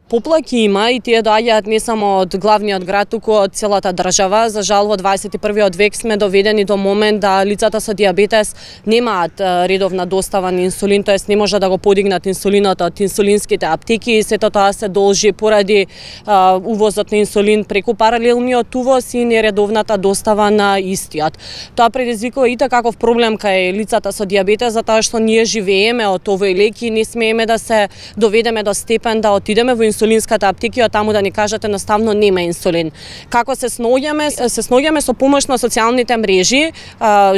Поплаки има и тие доаѓаат не само од главниот град, туку од целата држава. За жал во 21 век сме доведени до момент да лицата со диабетес немаат редовна достава на инсулин, тоест не може да го подигнат инсулинот од инсулинските аптеки и сето тоа се должи поради увозот на инсулин преку паралелниот увоз и нередовната достава на истиот. Тоа предизвикува и таков проблем кај лицата со диабетес, затоа што ние живееме од овој лек и не смееме да се доведеме до степен да отидеме во инсулинската аптека и таму да ни кажат едноставно нема инсулин. Како се сноѓаме? Се сноѓаме со помош на социјалните мрежи.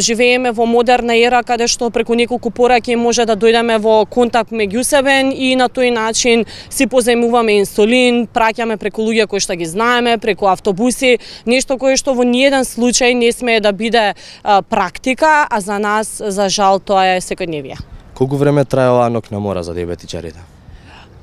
Живееме во модерна ера каде што преку неколку пораки може да дојдеме во контакт меѓусебен и на тој начин си позајмуваме инсулин, праќаме преку луѓе кои што ги знаеме, преку автобуси, нешто кое што во ниеден случај не смее да биде практика, а за нас за жал тоа е секојдневие. Колку време трае оваа ноќна мора за диабетичарите?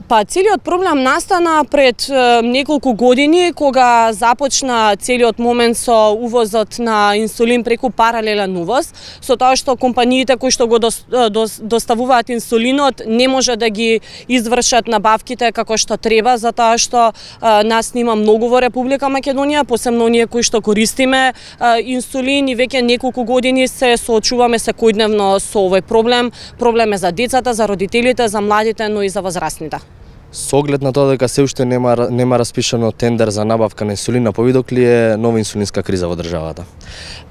Па целиот проблем настана пред неколку години кога започна целиот момент со увозот на инсулин преку паралелен увоз, со тоа што компаниите кои што го доставуваат инсулинот не може да ги извршат набавките како што треба, затоа што нас нема многу во Република Македонија, посебно оние кои што користиме инсулин и веќе неколку години се соочуваме секојдневно со овој проблем. Проблем е за децата, за родителите, за младите, но и за возрастните. Со оглед на тоа дека се уште нема распишано тендер за набавка на инсулин, повидок ли е нова инсулинска криза во државата?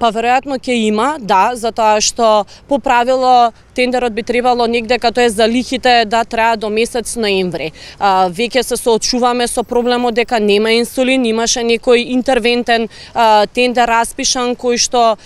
Па веројатно ќе има, да, затоа што по правило тендерот би требало негде като е за лихите да трае до месец ноември. Веќе се соочуваме со проблемот дека нема инсулин, имаше некој интервентен тендер распишан кој што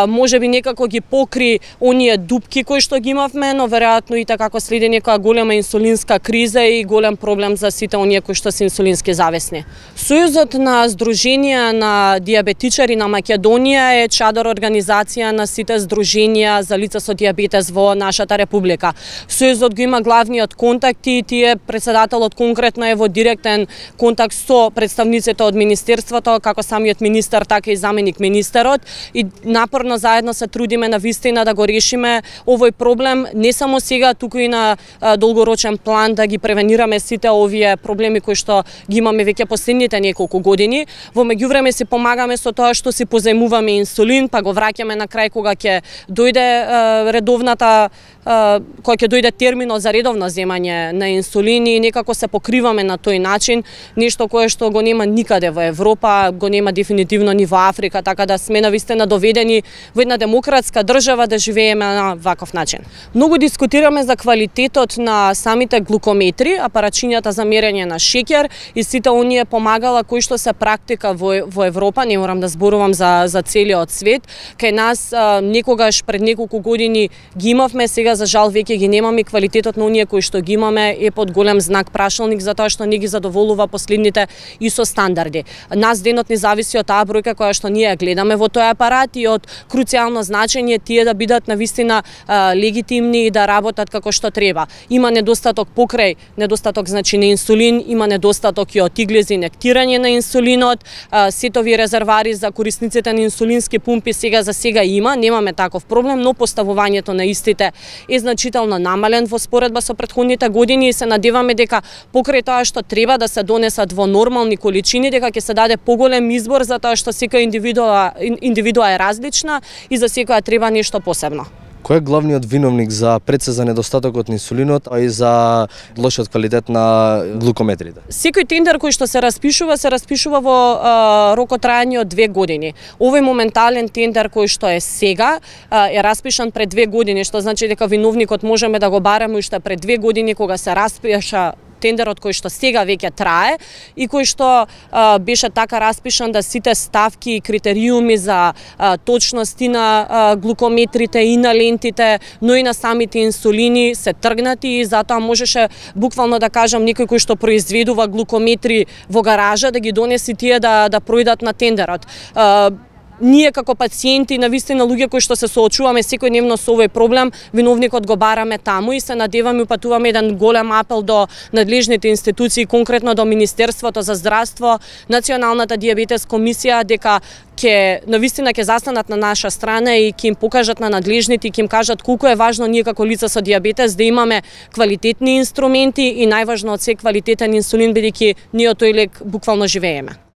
можеби некако ги покри оние дупки кои што ги имавме, но веројатно и така како следи некоја голема инсулинска криза и голем проблем за сите оние кои што се инсулински зависни. Сојузот на Сдруженија на диабетичари на Македонија е чадор организација на сите здруженија за лица со диабетес во нашата република. Сојузот го има главниот контакти, тие председателот конкретно е во директен контакт со представниците од министерството, како самиот министер, така и заменик министерот, и напорно заедно се трудиме на вистина да го решиме овој проблем, не само сега, туку и на долгорочен план да ги превенираме сите овие проблеми кои што ги имаме веќе последните неколку години. Во меѓувреме си помагаме со тоа што си позајмуваме инсулин, па го враќаме на крај кога ќе дојде редовната кога ќе дојде терминот за редовно земање на инсулин и некако се покриваме на тој начин, нешто кое што го нема никаде во Европа, го нема дефинитивно ни во Африка, така да сме навистина доведени во една демократска држава да живееме на ваков начин. Многу дискутираме за квалитетот на самите глукометри, апаратчињата за мерење на шеќер и сите оние помагала кои што се практика во Европа, не морам да зборувам за целиот свет. Кај нас некогаш пред неколку години ги имавме, сега за жал веќе ги немаме, квалитетот на оние кои што ги имаме е под голем знак прашалник затоа што не ги задоволува последните ИСО стандарди. Нас денот не зависи од таа бројка која што ние гледаме во тој апарат и од круцијално значење тие да бидат навистина легитимни и да работат како што треба. Има недостаток покрај недостаток значи на инсулин, има недостаток и од иглези инектирање на инсулинот, сетови резервари за корисниците на инсулински пумпи сега за сега има, немаме таков проблем, но поставувањето на истите е значително намален во споредба со претходните години и се надеваме дека покрај тоа што треба да се донесат во нормални количини, дека ќе се даде поголем избор затоа што секоја индивидуа е различна и за секоја треба нешто посебно. Кој е главниот виновник за пред за недостатокот на инсулинот, а и за лошиот квалитет на глукометрите? Секој тендер кој што се распишува во рокот трајање од 2 години. Овој моментален тендер кој што е сега е распишан пред 2 години, што значи дека виновникот можеме да го бараме уште пред 2 години кога се распиша тендерот кој што сега веќе трае и кој што беше така распишан да сите ставки и критериуми за точности на глукометрите и на лентите, но и на самите инсулини се тргнати и затоа можеше буквално да кажам некој кој што произведува глукометри во гаража да ги донеси тие да пројдат на тендерот. ние како пациенти, навистина луѓе кои што се соочуваме секојдневно со овој проблем, виновникот го бараме таму и се надеваме и упатуваме еден голем апел до надлежните институции, конкретно до Министерството за здравство, Националната дијабетес комисија, дека навистина ќе застанат на наша страна и ќе им покажат на надлежните и ќе им кажат колку е важно ние како лица со дијабетес да имаме квалитетни инструменти и најважно од се квалитетен инсулин, бидејќи ние од тој лек буквално живееме.